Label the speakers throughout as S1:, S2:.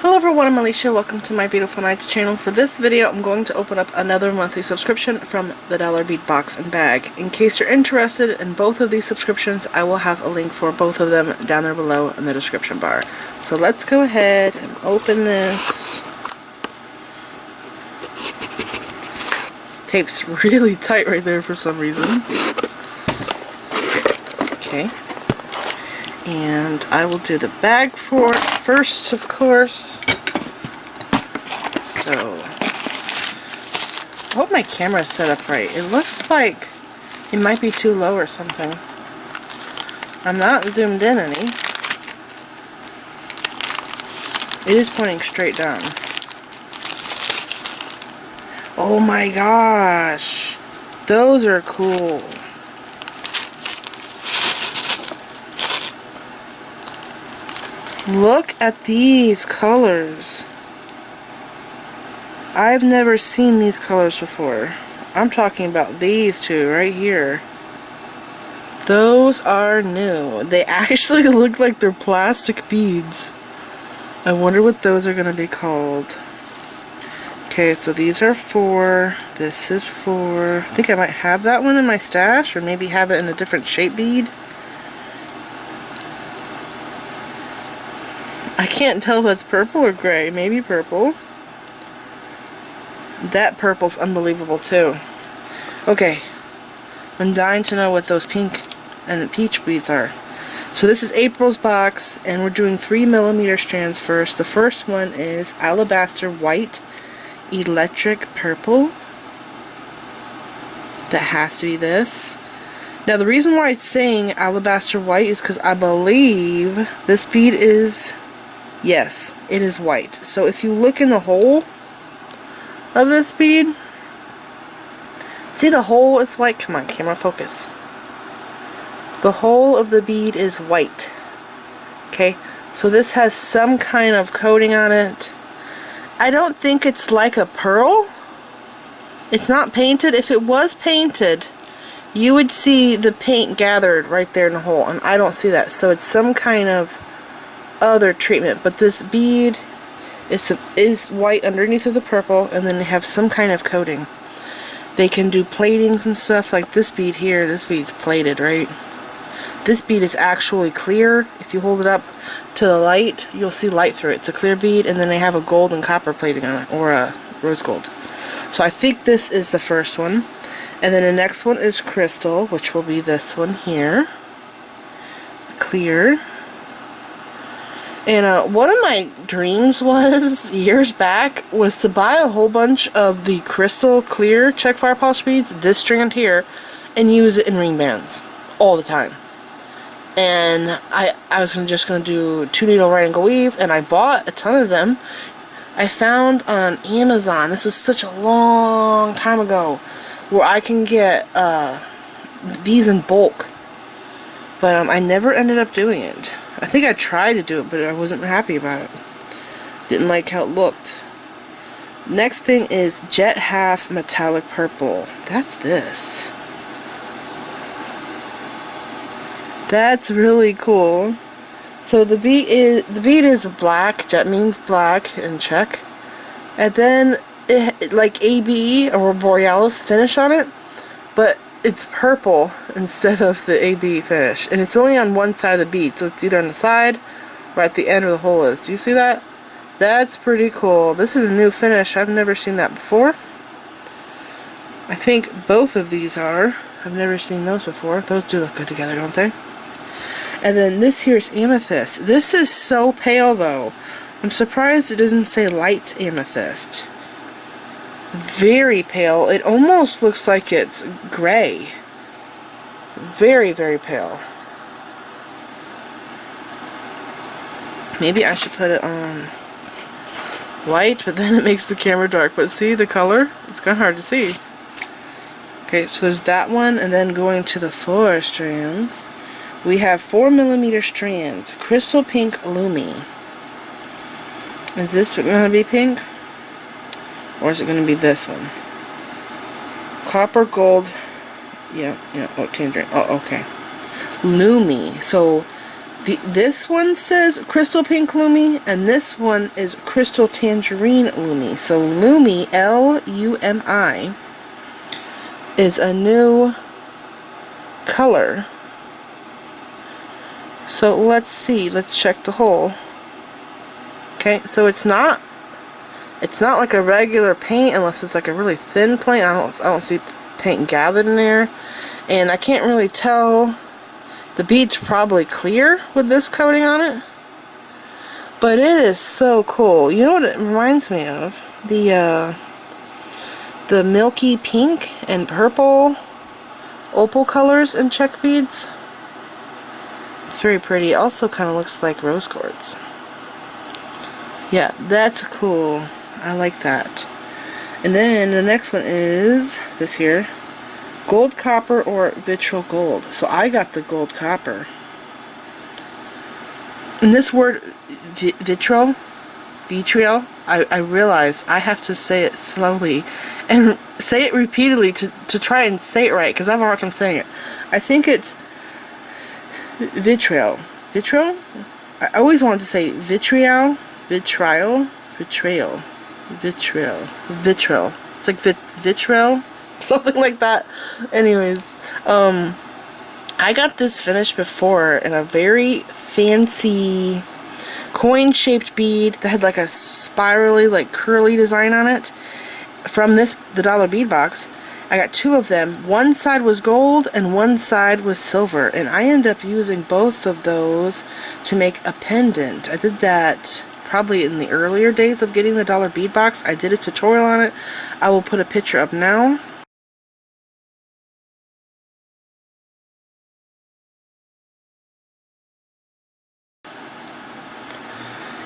S1: Hello everyone, I'm Alicia. Welcome to my Beadifulnights channel. For this video, I'm going to open up another monthly subscription from the Dollar Bead Box and Bag. In case you're interested in both of these subscriptions, I will have a link for both of them down there below in the description bar. So let's go ahead and open this. Tape's really tight right there for some reason. Okay. And I will do the bag for it first, of course. So, I hope my camera's set up right. It looks like it might be too low or something. I'm not zoomed in any. It is pointing straight down. Oh my gosh! Those are cool. Look at these colors. I've never seen these colors before. I'm talking about these two right here. Those are new. They actually look like they're plastic beads. I wonder what those are going to be called. Okay, so these are 4. This is 4. I think I might have that one in my stash, or maybe have it in a different shape bead. I can't tell if that's purple or gray. Maybe purple. That purple's unbelievable too. Okay. I'm dying to know what those pink and peach beads are. So this is April's box, and we're doing 3mm strands first. The first one is Alabaster White Electric Purple. That has to be this. Now the reason why it's saying Alabaster White is because I believe this bead is... Yes, it is white. So if you look in the hole of this bead, see the hole is white? Come on, camera, focus. The hole of the bead is white. Okay, so this has some kind of coating on it. I don't think it's like a pearl. It's not painted. If it was painted, you would see the paint gathered right there in the hole, and I don't see that. So it's some kind of other treatment, but this bead is white underneath of the purple, and then they have some kind of coating. They can do platings and stuff like this bead here. This bead's plated, right? This bead is actually clear. If you hold it up to the light, you'll see light through it. It's a clear bead, and then they have a gold and copper plating on it, or a rose gold. So I think this is the first one, and then the next one is crystal, which will be this one here, clear. And one of my dreams was, years back, was to buy a whole bunch of the crystal clear Czech fire polish beads, this strand here, and use it in ring bands all the time. And I was just going to do 2-needle right angle weave, and I bought a ton of them. I found on Amazon, this was such a long time ago, where I can get these in bulk. But I never ended up doing it. I think I tried to do it, but I wasn't happy about it. Didn't like how it looked. Next thing is Jet Half Metallic Purple. That's this. That's really cool. So the bead is black. Jet means black in Czech. And then it like AB or Borealis finish on it, but it's purple instead of the AB finish, and it's only on one side of the bead, so it's either on the side or at the end where the hole is. Do you see that? That's pretty cool. This is a new finish. I've never seen that before. I think both of these are. I've never seen those before. Those do look good together, don't they? And then this here is amethyst. This is so pale though. I'm surprised it doesn't say light amethyst. Very pale. It almost looks like it's gray. Very, very pale. Maybe I should put it on white, but then it makes the camera dark. But see the color? It's kind of hard to see. Okay, so there's that one, and then going to the 4 strands, we have 4mm strands. Crystal Pink Lumi. Is this going to be pink? Or is it going to be this one? Copper gold. Yeah, oh, tangerine. Oh, okay. Lumi. So This one says Crystal Pink Lumi, and this one is Crystal Tangerine Lumi. So Lumi, L-U-M-I, is a new color. So let's see. Let's check the hole. Okay, so it's not like a regular paint unless it's like a really thin paint. I don't see paint gathered in there, and I can't really tell. The bead's probably clear with this coating on it, but it is so cool. You know what it reminds me of? The milky pink and purple opal colors in Czech beads. It's very pretty. It also kind of looks like rose quartz. Yeah, that's cool. I like that. And then the next one is this here. Gold copper or vitriol gold. So I got the gold copper. And this word vitriol, I realize I have to say it slowly and say it repeatedly to try and say it right, because I have a hard time saying it. I think it's vitriol. Vitriol? I always wanted to say vitriol. Vitriol. It's like vitriol. Something like that. Anyways, I got this finished before in a very fancy coin-shaped bead that had like a spirally, like curly design on it from the dollar bead box. I got two of them. One side was gold and one side was silver, and I ended up using both of those to make a pendant. I did that probably in the earlier days of getting the dollar bead box. I did a tutorial on it. I will put a picture up now.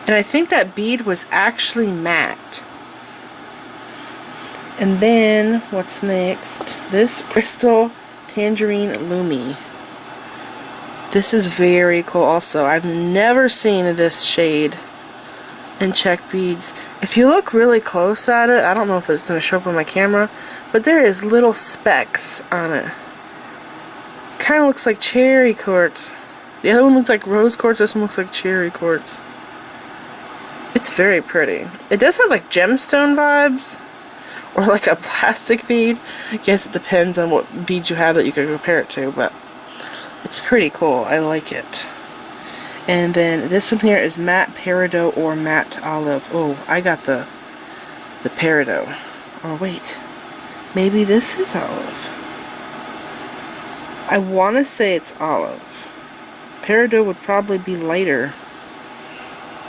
S1: And I think that bead was actually matte. And then, what's next? This Crystal Tangerine Lumi. This is very cool also. I've never seen this shade in Czech beads. If you look really close at it, I don't know if it's going to show up on my camera, but there is little specks on it. Kind of looks like cherry quartz. The other one looks like rose quartz, this one looks like cherry quartz. It's very pretty. It does have like gemstone vibes, or like a plastic bead. I guess it depends on what bead you have that you can compare it to, but it's pretty cool. I like it. And then this one here is matte peridot or matte olive. Oh, I got the peridot. Oh wait, maybe this is olive. I want to say it's olive. Peridot would probably be lighter.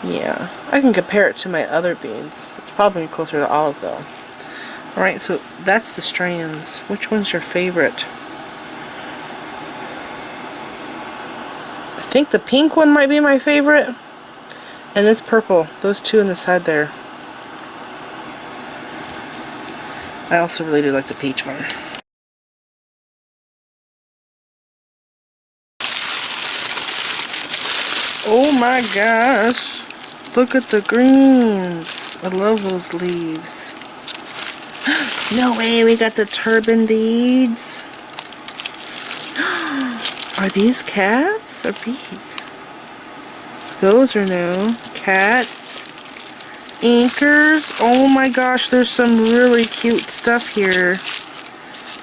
S1: Yeah, I can compare it to my other beads. It's probably closer to olive though. Alright, so that's the strands. Which one's your favorite? I think the pink one might be my favorite. And this purple. Those two on the side there. I also really do like the peach one. Oh my gosh. Look at the greens. I love those leaves. No way, we got the turban beads. Are these caps or beads? Those are new. Cats. Inkers. Oh my gosh, there's some really cute stuff here.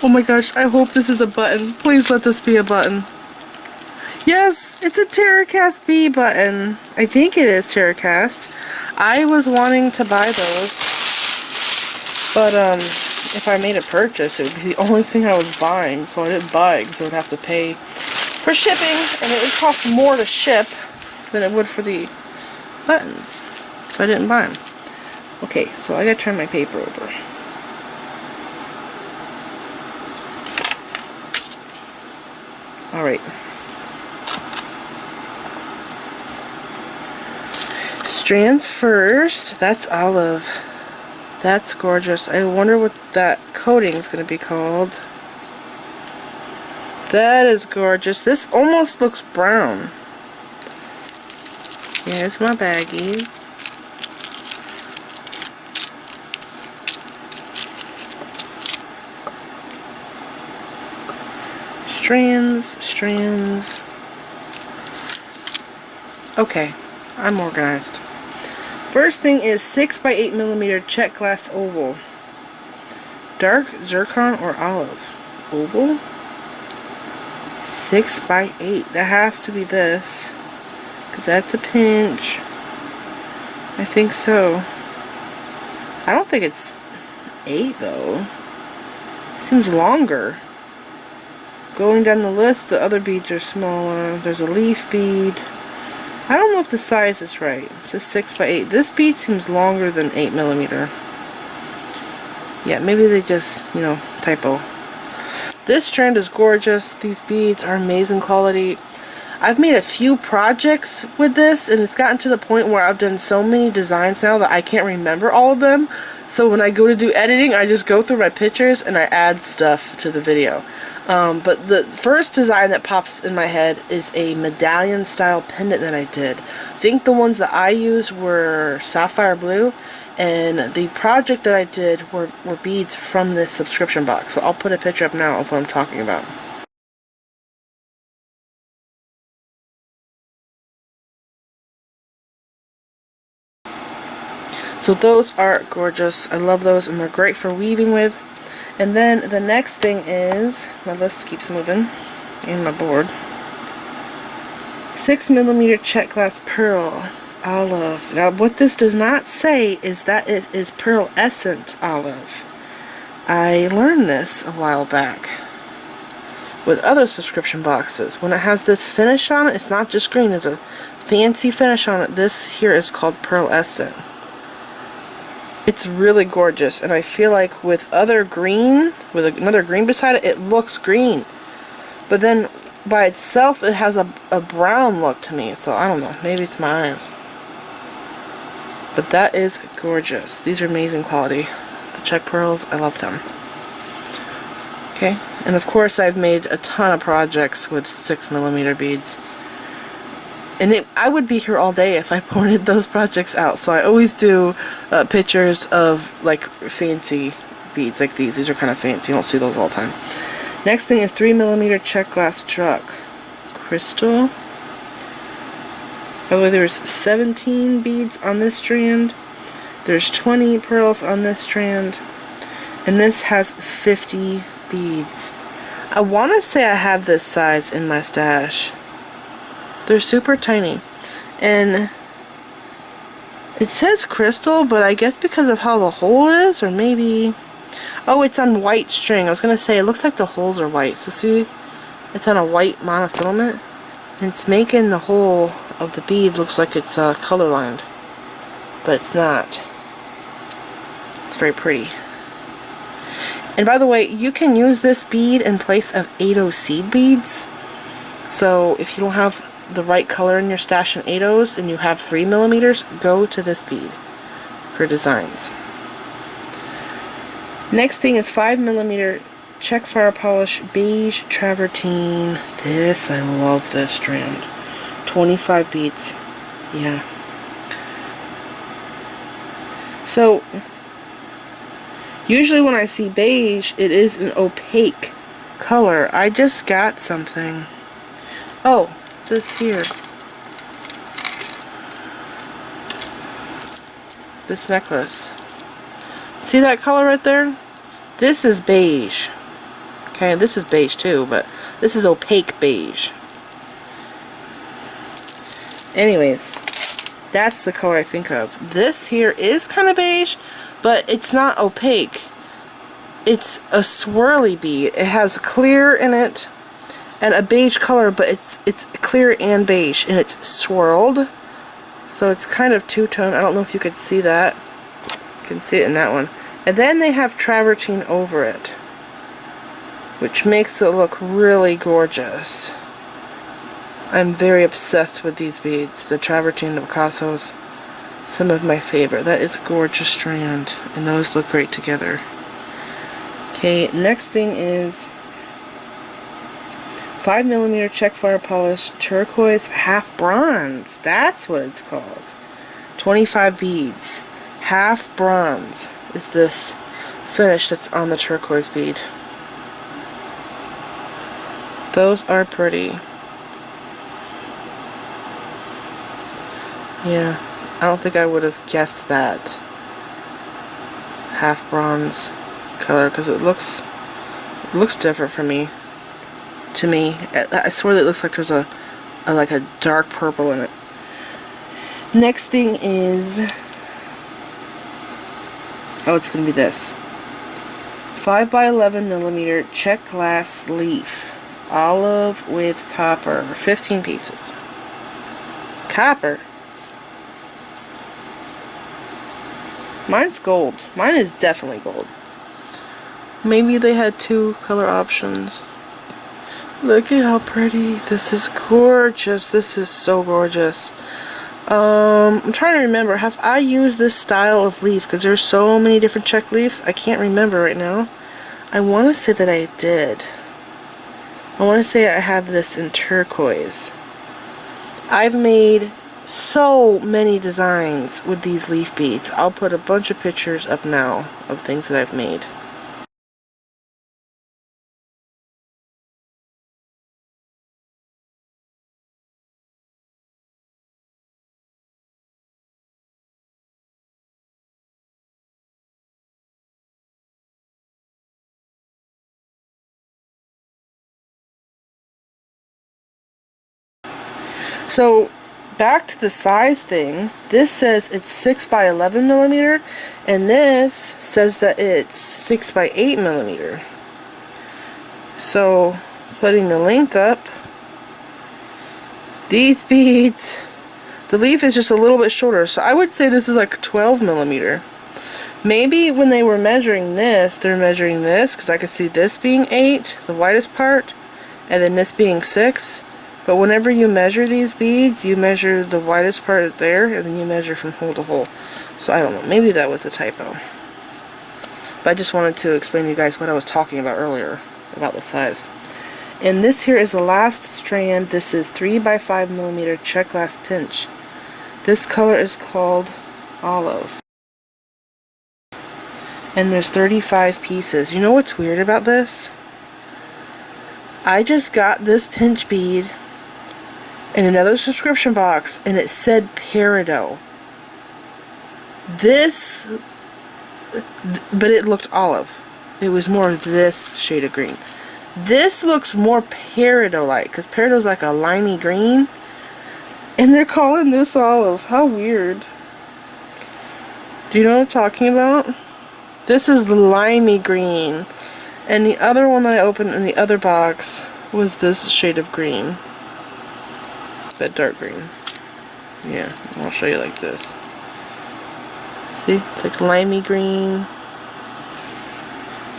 S1: Oh my gosh, I hope this is a button. Please let this be a button. Yes, it's a Terracast B button. I think it is Terracast. I was wanting to buy those, but if I made a purchase, it would be the only thing I was buying, so I didn't buy it because I would have to pay for shipping, and it would cost more to ship than it would for the buttons, so I didn't buy them. Okay, so I gotta turn my paper over. Alright. Strands first. That's olive. That's gorgeous. I wonder what that coating is going to be called. That is gorgeous. This almost looks brown. Here's my baggies. Strands, strands. Okay, I'm organized. First thing is 6 by 8 millimeter Czech glass oval. Dark zircon or olive. Oval? 6 by 8. That has to be this. Because that's a pinch. I think so. I don't think it's 8 though. Seems longer. Going down the list, the other beads are smaller. There's a leaf bead. I don't know if the size is right. It's a 6 by 8. This bead seems longer than 8 millimeter. Yeah, maybe they just, you know, typo. This strand is gorgeous. These beads are amazing quality. I've made a few projects with this, and it's gotten to the point where I've done so many designs now that I can't remember all of them. So when I go to do editing, I just go through my pictures and I add stuff to the video. But the first design that pops in my head is a medallion style pendant that I did. I think the ones that I used were sapphire blue, and the project that I did were beads from this subscription box. So I'll put a picture up now of what I'm talking about. So those are gorgeous. I love those, and they're great for weaving with. And then the next thing is, my list keeps moving, and my board. 6 millimeter Czech glass pearl olive. Now what this does not say is that it is pearlescent olive. I learned this a while back with other subscription boxes. When it has this finish on it, it's not just green, there's a fancy finish on it. This here is called pearlescent. It's really gorgeous, and I feel like with other green, with another green beside it, it looks green. But then by itself, it has a brown look to me, so I don't know, maybe it's my eyes. But that is gorgeous. These are amazing quality. The Czech pearls, I love them. Okay, and of course I've made a ton of projects with 6 millimeter beads. And I would be here all day if I pointed those projects out. So I always do pictures of like fancy beads like these. These are kind of fancy. You don't see those all the time. Next thing is 3 millimeter Czech glass truck. Crystal. By the way, there's 17 beads on this strand. There's 20 pearls on this strand. And this has 50 beads. I want to say I have this size in my stash. They're super tiny, and it says crystal, but I guess because of how the hole is, or maybe, oh, it's on white string. I was gonna say it looks like the holes are white. So see, it's on a white monofilament, and it's making the hole of the bead looks like it's color lined, but it's not. It's very pretty. And by the way, you can use this bead in place of 8/0 seed beads. So if you don't have the right color in your stash in 8/0s and you have 3 millimeters, go to this bead for designs. Next thing is 5 millimeter Czech fire polish beige travertine. This, I love this strand. 25 beads. Yeah. So usually when I see beige, it is an opaque color. I just got something. Oh, this here. This necklace. See that color right there? This is beige. Okay, this is beige too, but this is opaque beige. Anyways, that's the color I think of. This here is kind of beige, but it's not opaque. It's a swirly bead. It has clear in it and a beige color, but it's clear and beige, and it's swirled, so it's kind of two-tone. I don't know if you could see that. You can see it in that one. And then they have travertine over it, which makes it look really gorgeous. I'm very obsessed with these beads. The travertine, the Picassos, some of my favorite. That is a gorgeous strand, and those look great together. Okay, next thing is 5 millimeter Czech fire polish turquoise half bronze. That's what it's called. 25 beads. Half bronze is this finish that's on the turquoise bead. Those are pretty. Yeah, I don't think I would have guessed that half bronze color because it looks different for me. To me, I swear that it looks like there's a like a dark purple in it. Next thing is, oh, it's gonna be this 5 by 11 millimeter Czech glass leaf, olive with copper, 15 pieces. Copper. Mine's gold. Mine is definitely gold. Maybe they had 2 color options. Look at how pretty. This is gorgeous. This is so gorgeous. I'm trying to remember. Have I used this style of leaf? Because there's so many different Czech leaves. I can't remember right now. I want to say that I did. I want to say I have this in turquoise. I've made so many designs with these leaf beads. I'll put a bunch of pictures up now of things that I've made. So back to the size thing, this says it's 6 by 11 millimeter, and this says that it's 6 by 8 millimeter. So putting the length up, these beads, the leaf is just a little bit shorter, so I would say this is like 12 millimeter. Maybe when they were measuring this, they're measuring this, because I could see this being 8, the widest part, and then this being 6. But whenever you measure these beads, you measure the widest part there, and then you measure from hole to hole. So I don't know, maybe that was a typo. But I just wanted to explain to you guys what I was talking about earlier, about the size. And this here is the last strand. This is 3 by 5 millimeter Czech glass pinch. This color is called olive. And there's 35 pieces. You know what's weird about this? I just got this pinch bead in another subscription box, and it said peridot. This, but it looked olive. It was more of this shade of green. This looks more peridot-like, because peridot's like a limey green, and they're calling this olive. How weird. Do you know what I'm talking about? This is limey green, and the other one that I opened in the other box was this shade of green. That dark green. Yeah, I'll show you like this. See? It's like limey green.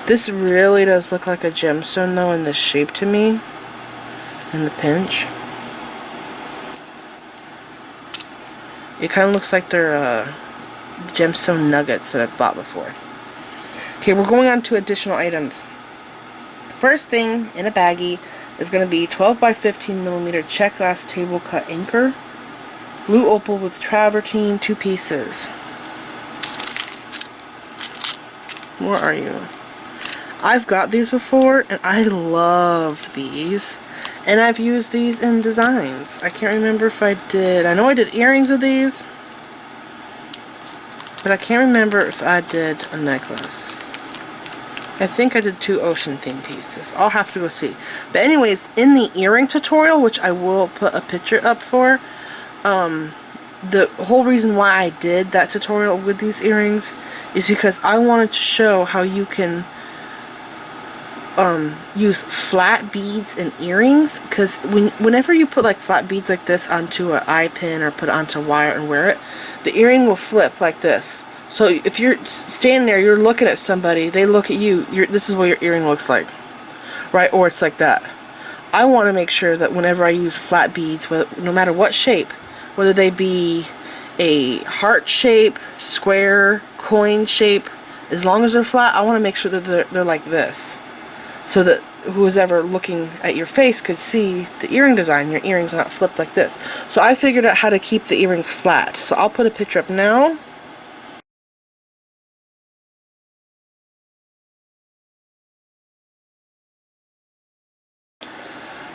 S1: This really does look like a gemstone though in this shape to me. In the pinch. It kind of looks like they're gemstone nuggets that I've bought before. Okay, we're going on to additional items. First thing in a baggie is going to be 12 by 15 millimeter Czech glass table cut anchor, blue opal with travertine, 2 pieces. Where are you? I've got these before and I love these, and I've used these in designs. I can't remember if I did. I know I did earrings with these, but I can't remember if I did a necklace. I think I did 2 ocean theme pieces. I'll have to go see. But anyways, in the earring tutorial, which I will put a picture up for, the whole reason why I did that tutorial with these earrings is because I wanted to show how you can use flat beads in earrings, because whenever you put like flat beads like this onto an eye pin or put it onto wire and wear it, the earring will flip like this. So if you're standing there, you're looking at somebody, they look at you, this is what your earring looks like, right? Or it's like that. I want to make sure that whenever I use flat beads, no matter what shape, whether they be a heart shape, square, coin shape, as long as they're flat, I want to make sure that they're like this, so that who's ever looking at your face could see the earring design. Your earring's not flipped like this. So I figured out how to keep the earrings flat. So I'll put a picture up now.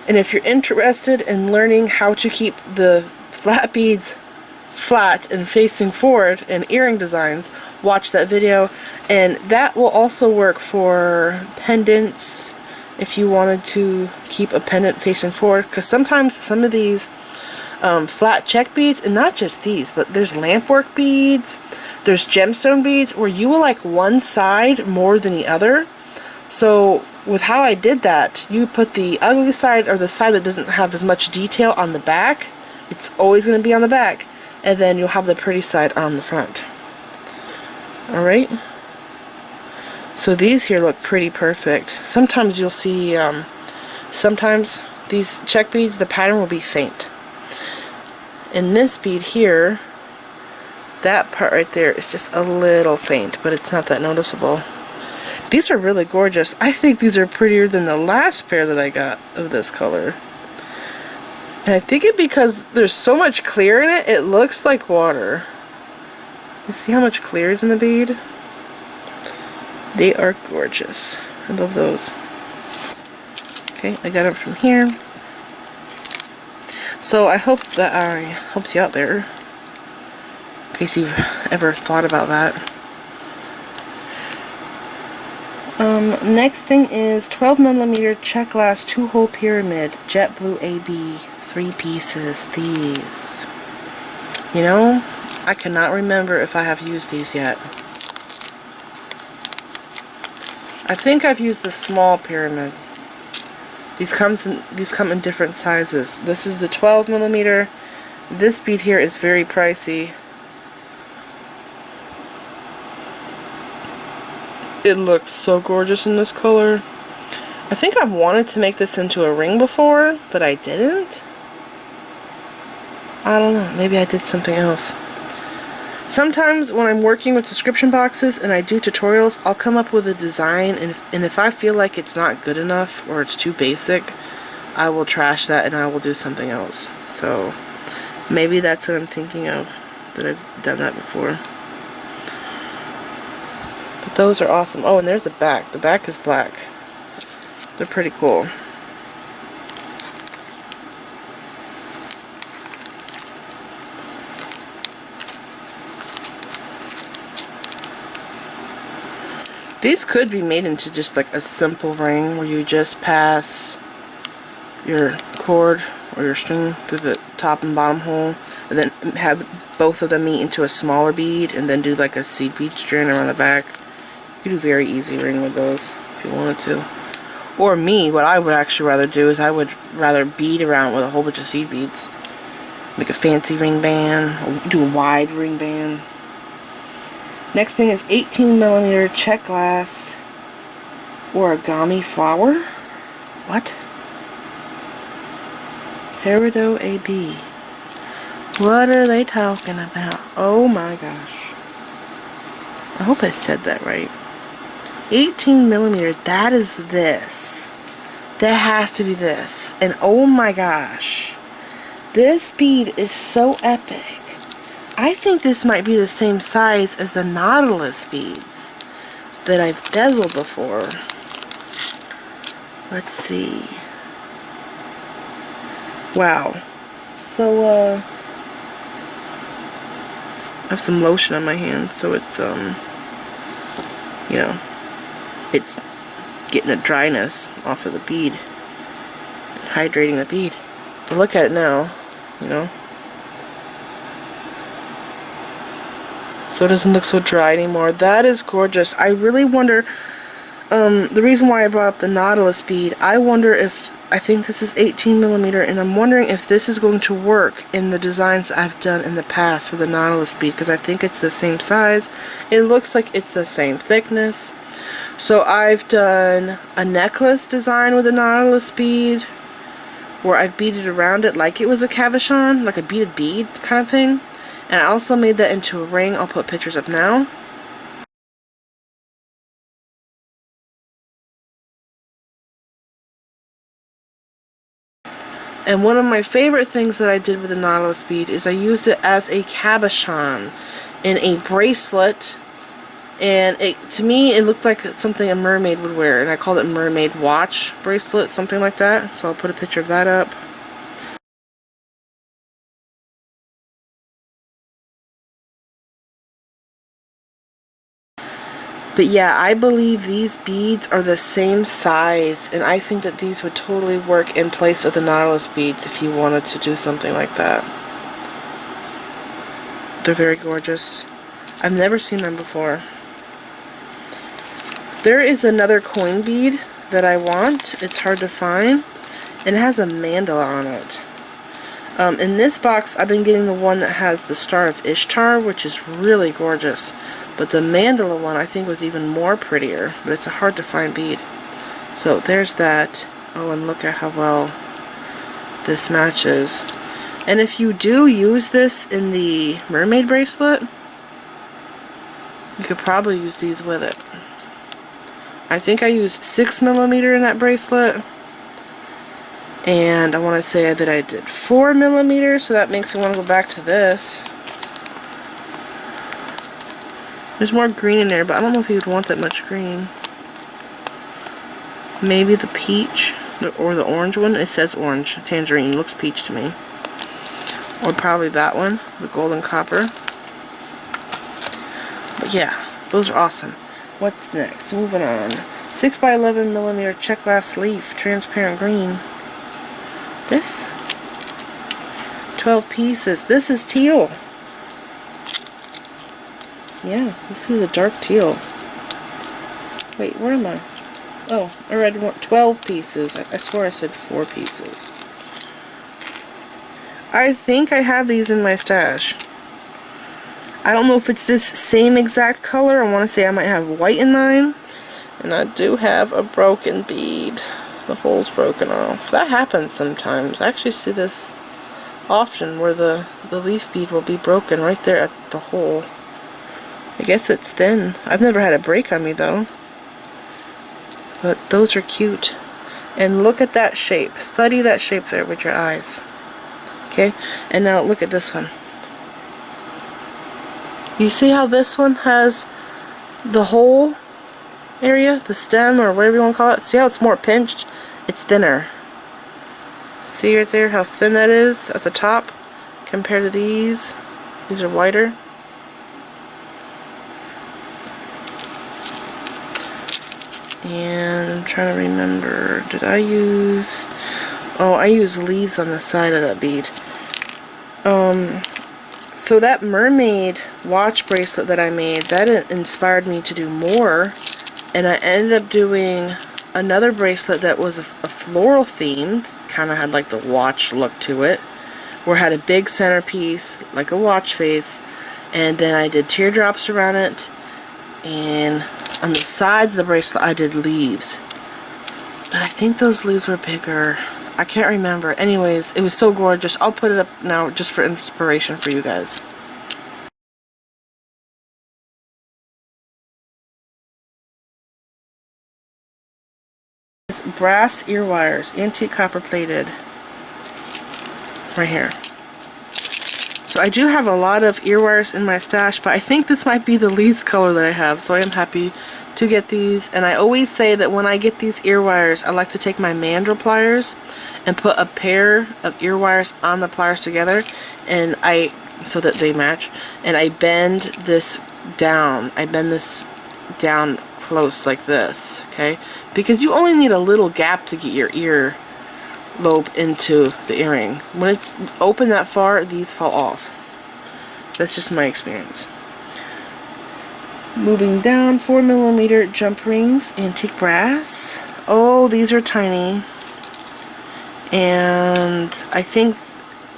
S1: And if you're interested in learning how to keep the flat beads flat and facing forward and earring designs, watch that video. And that will also work for pendants if you wanted to keep a pendant facing forward, because sometimes some of these flat Czech beads, and not just these, but there's lampwork beads, there's gemstone beads where you will like one side more than the other. So with how I did that, you put the ugly side, or the side that doesn't have as much detail, on the back. It's always going to be on the back, and then you'll have the pretty side on the front. Alright, so these here look pretty perfect. Sometimes you'll see, sometimes these Czech beads, the pattern will be faint. In this bead here, that part right there is just a little faint, but it's not that noticeable. These are really gorgeous. I think these are prettier than the last pair that I got of this color. And I think it because there's so much clear in it, it looks like water. You see how much clear is in the bead? They are gorgeous. I love those. Okay, I got them from here. So I hope that I helped you out there, in case you've ever thought about that. Next thing is 12mm Czech glass 2-hole pyramid jet blue AB 3 pieces. These, you know, I cannot remember if I have used these yet. I think I've used the small pyramid. These come in different sizes. This is the 12mm. This bead here is very pricey. It looks so gorgeous in this color. I think I've wanted to make this into a ring before, but I didn't. I don't know. Maybe I did something else. Sometimes when I'm working with description boxes and I do tutorials, I'll come up with a design, and if I feel like it's not good enough or it's too basic, I will trash that and I will do something else. So maybe that's what I'm thinking of, that I've done that before. But those are awesome. Oh, and there's the back. The back is black. They're pretty cool. These could be made into just like a simple ring where you just pass your cord or your string through the top and bottom hole, and then have both of them meet into a smaller bead, and then do like a seed bead string around the back. You could do a very easy ring with those if you wanted to. Or me, what I would actually rather do is I would rather bead around with a whole bunch of seed beads. Make a fancy ring band, or do a wide ring band. Next thing is 18mm Czech glass origami flower. What? Peridot AB. What are they talking about? Oh my gosh. I hope I said that right. 18mm, that is this. That has to be this. And oh my gosh. This bead is so epic. I think this might be the same size as the Nautilus beads that I've bezeled before. Let's see. Wow. So, I have some lotion on my hands, so it's, you know, it's getting the dryness off of the bead, hydrating the bead. But look at it now, you know. So it doesn't look so dry anymore. That is gorgeous. I really wonder, the reason why I brought up the Nautilus bead, I wonder if, I think this is 18mm, and I'm wondering if this is going to work in the designs I've done in the past with the Nautilus bead, because I think it's the same size. It looks like it's the same thickness. So I've done a necklace design with a Nautilus bead, where I've beaded around it like it was a cabochon, like a beaded bead kind of thing. And I also made that into a ring. I'll put pictures up now. And one of my favorite things that I did with the Nautilus bead is I used it as a cabochon in a bracelet. And to me, it looked like something a mermaid would wear. And I called it mermaid watch bracelet, something like that. So I'll put a picture of that up. But yeah, I believe these beads are the same size, and I think that these would totally work in place of the Nautilus beads if you wanted to do something like that. They're very gorgeous. I've never seen them before. There is another coin bead that I want. It's hard to find, and it has a mandala on it. In this box, I've been getting the one that has the Star of Ishtar, which is really gorgeous. But the mandala one I think was even more prettier, but it's a hard to find bead. So there's that. Oh, and look at how well this matches. And if you do use this in the mermaid bracelet, you could probably use these with it. I think I used 6mm in that bracelet. And I want to say that I did 4mm, so that makes me want to go back to this. There's more green in there, but I don't know if you would want that much green. Maybe the peach, or the orange one. It says orange. Tangerine looks peach to me. Or probably that one, the golden copper. But yeah, those are awesome. What's next? Moving on. 6x11mm Czech glass leaf, transparent green. This? 12 pieces. This is teal. Yeah, this is a dark teal. Wait, where am I? Oh, I read 12 pieces. I swear I said 4 pieces. I think I have these in my stash. I don't know if it's this same exact color. I want to say I might have white in mine. And I do have a broken bead. The hole's broken off. That happens sometimes. I actually see this often where the leaf bead will be broken right there at the hole. I guess it's thin. I've never had a break on me though. But those are cute. And look at that shape. Study that shape there with your eyes. Okay? And now look at this one. You see how this one has the hole area? The stem or whatever you want to call it? See how it's more pinched? It's thinner. See right there how thin that is at the top compared to these? These are wider. And I'm trying to remember, did I use, oh, I used leaves on the side of that bead. So that mermaid watch bracelet that I made, that inspired me to do more, and I ended up doing another bracelet that was a floral theme, kind of had like the watch look to it, where it had a big centerpiece, like a watch face, and then I did teardrops around it, and on the sides of the bracelet I did leaves. But I think those leaves were bigger. I can't remember. Anyways, it was so gorgeous. I'll put it up now just for inspiration for you guys. It's brass ear wires, antique copper plated. Right here. So I do have a lot of ear wires in my stash, but I think this might be the least color that I have, so I am happy to get these. And I always say that when I get these ear wires, I like to take my mandrel pliers and put a pair of ear wires on the pliers together, and so that they match, and I bend this down. I bend this down close like this, okay? Because you only need a little gap to get your ear lobe into the earring. When it's open that far, these fall off. That's just my experience. Moving down, 4mm jump rings, antique brass. Oh, these are tiny. And I think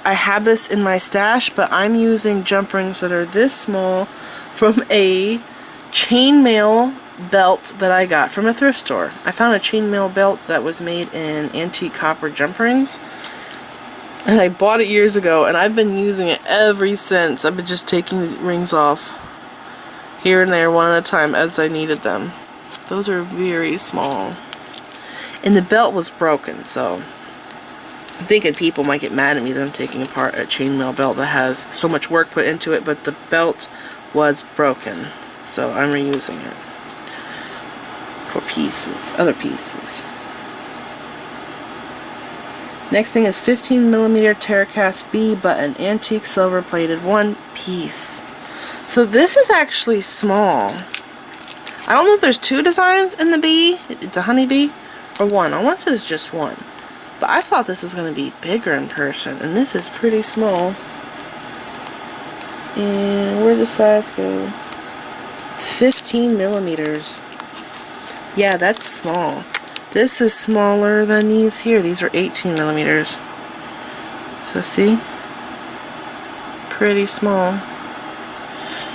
S1: I have this in my stash, but I'm using jump rings that are this small from a chainmail belt that I got from a thrift store. I found a chainmail belt that was made in antique copper jump rings, and I bought it years ago, and I've been using it ever since. I've been just taking the rings off here and there one at a time as I needed them. Those are very small, and the belt was broken, so I'm thinking people might get mad at me that I'm taking apart a chainmail belt that has so much work put into it, but the belt was broken, so I'm reusing it for pieces, other pieces. Next thing is 15mm Terracast B button, antique silver plated, one piece. So this is actually small. I don't know if there's 2 designs in the bee. It's a honeybee, or 1. I want to say there's just 1. But I thought this was going to be bigger in person, and this is pretty small. And where'd the size go? It's 15 millimeters. Yeah, that's small. This is smaller than these here. These are 18 millimeters. So see? Pretty small.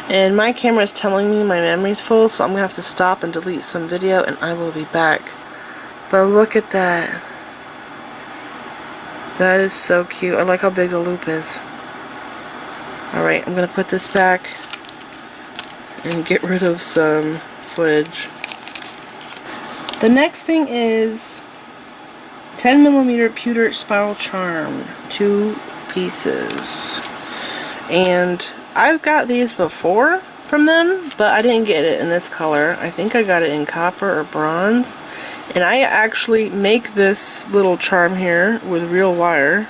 S1: And my camera is telling me my memory's full, so I'm going to have to stop and delete some video, and I will be back. But look at that. That is so cute. I like how big the loop is. Alright, I'm going to put this back and get rid of some footage. The next thing is 10 millimeter pewter spiral charm. 2 pieces. And I've got these before from them, but I didn't get it in this color. I think I got it in copper or bronze. And I actually make this little charm here with real wire.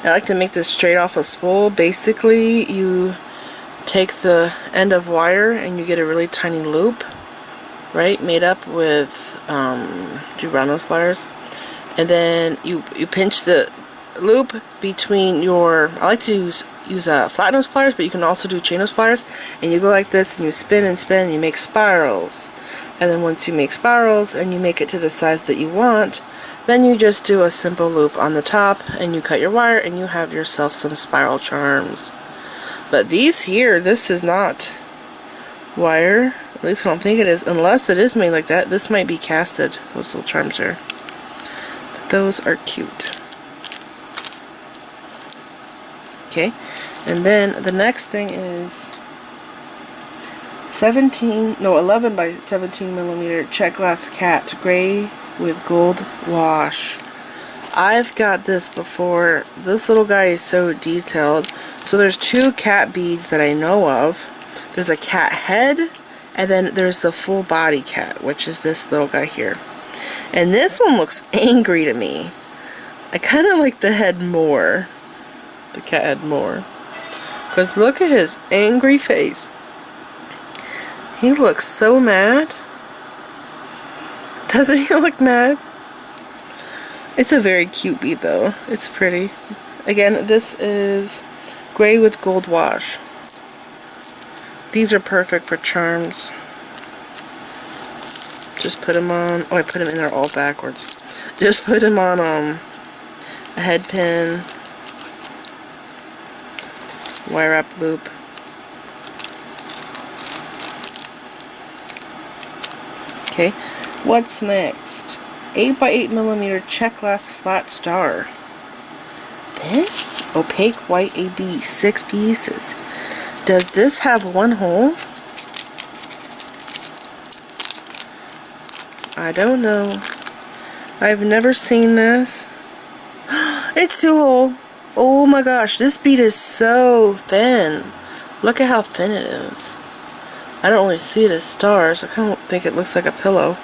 S1: I like to make this straight off a spool. Basically, you take the end of wire and you get a really tiny loop, right, made up with brown nose pliers, and then you pinch the loop between your, I like to use flat nose pliers, but you can also do chain nose pliers, and you go like this and you spin and spin and you make spirals. And then once you make spirals and you make it to the size that you want, then you just do a simple loop on the top and you cut your wire and you have yourself some spiral charms. But these here, this is not wire. At least I don't think it is, unless it is made like that. This might be casted, those little charms there. But those are cute. Okay, and then the next thing is 11 by 17 millimeter Czech glass cat, gray with gold wash. I've got this before. This little guy is so detailed. So there's 2 cat beads that I know of. There's a cat head, and then there's the full body cat, which is this little guy here. And this one looks angry to me. I kind of like the head more. The cat head more. Because look at his angry face. He looks so mad. Doesn't he look mad? It's a very cute bead though. It's pretty. Again, this is gray with gold wash. These are perfect for charms. Just put them on. Oh, I put them in there all backwards. Just put them on a head pin. Wire wrap loop. Okay, what's next? 8 by 8 millimeter Czech glass flat star. This opaque white AB, 6 pieces. Does this have 1 hole? I don't know. I've never seen this. It's 2 hole. Oh my gosh, this bead is so thin. Look at how thin it is. I don't really see it as stars. I kind of think it looks like a pillow.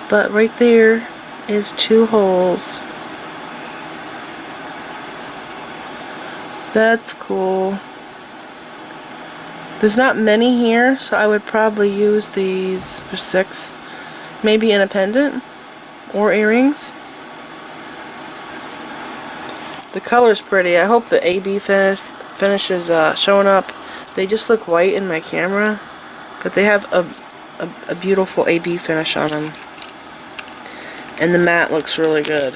S1: But right there is 2 holes. That's cool. There's not many here, so I would probably use these for 6. Maybe in a pendant or earrings. The color's pretty. I hope the AB finish is showing up. They just look white in my camera, but they have a beautiful AB finish on them. And the matte looks really good.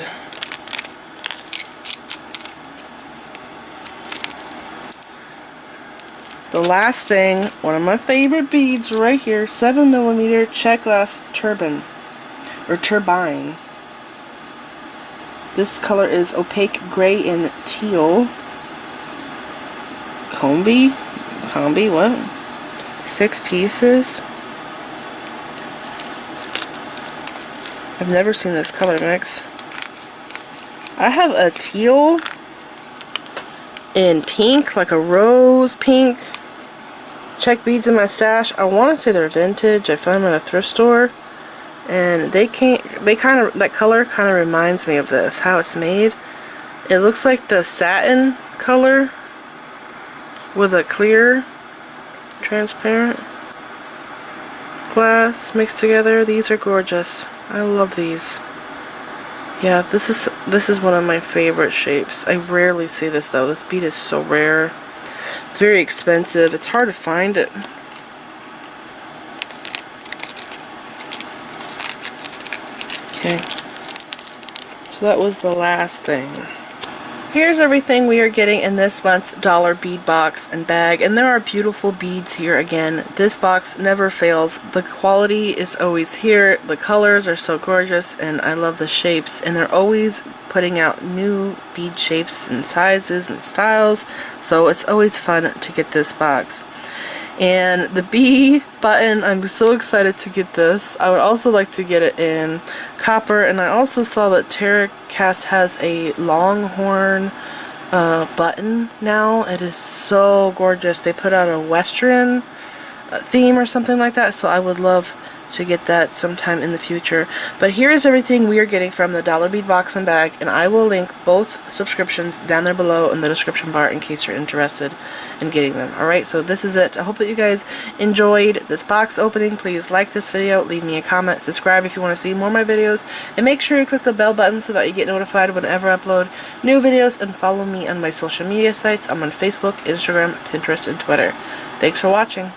S1: The last thing, one of my favorite beads right here, 7 millimeter Czech glass turbine, or turbine. This color is opaque gray and teal. Combi, what? 6 pieces. I've never seen this color mix. I have a teal and pink, like a rose pink Czech beads in my stash. I want to say they're vintage. I found them at a thrift store, and that color kind of reminds me of this, how it's made. It looks like the satin color with a clear transparent glass mixed together. These are gorgeous. I love these. Yeah, this is one of my favorite shapes. I rarely see this though. This bead is so rare. It's very expensive. It's hard to find it. Okay. So that was the last thing. Here's everything we are getting in this month's dollar bead box and bag, and there are beautiful beads here again. This box never fails. The quality is always here. The colors are so gorgeous, and I love the shapes, and they're always putting out new bead shapes and sizes and styles, so it's always fun to get this box. And the B button, I'm so excited to get this. I would also like to get it in copper, and I also saw that TerraCast has a longhorn button now. It is so gorgeous. They put out a Western theme or something like that, so I would love to get that sometime in the future. But here is everything we are getting from the dollar bead box and bag, and I will link both subscriptions down there below in the description bar in case you're interested in getting them. Alright, so this is it. I hope that you guys enjoyed this box opening. Please like this video, leave me a comment, subscribe if you want to see more of my videos, and make sure you click the bell button so that you get notified whenever I upload new videos, and follow me on my social media sites. I'm on Facebook, Instagram, Pinterest, and Twitter. Thanks for watching.